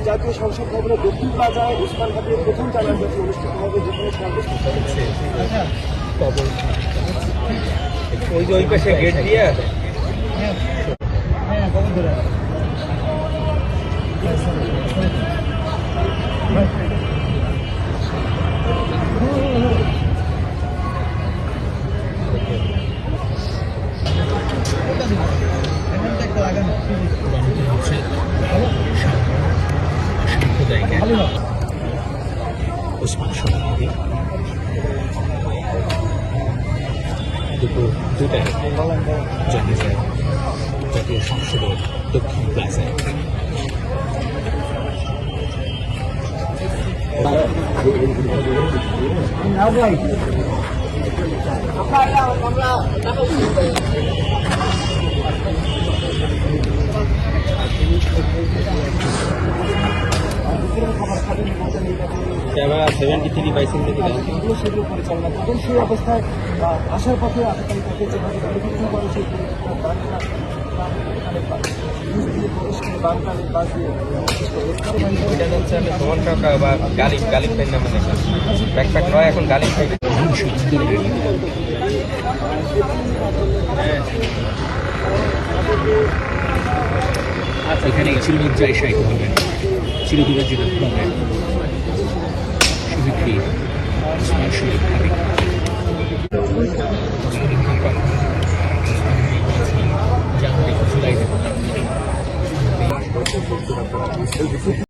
জাতীয় সংসদ ভবনের দক্ষিণ প্লাজায় ওসমান হাদির প্রথম জানাজাটি অনুষ্ঠিত হবে, যেখানে সর্বোচ্চ ওই পাশে গেট দিয়ে ওসমান হাদি দুপুর 2টায় জানাজায় জাতীয় সংসদের দক্ষিণ প্লাজায়। সেগুলো পরিচালনা করবেন। সেই অবস্থায় আসার পথে আতঙ্কারী তাকে যেভাবে বিক্ষিপ্ত করে সেই এখন গালি এখানে চিরনিদ্রায় শায়িত হবেন চিরদূরের জন্য হবেন শহীদ বীর ওসমান শরীফ হাদি।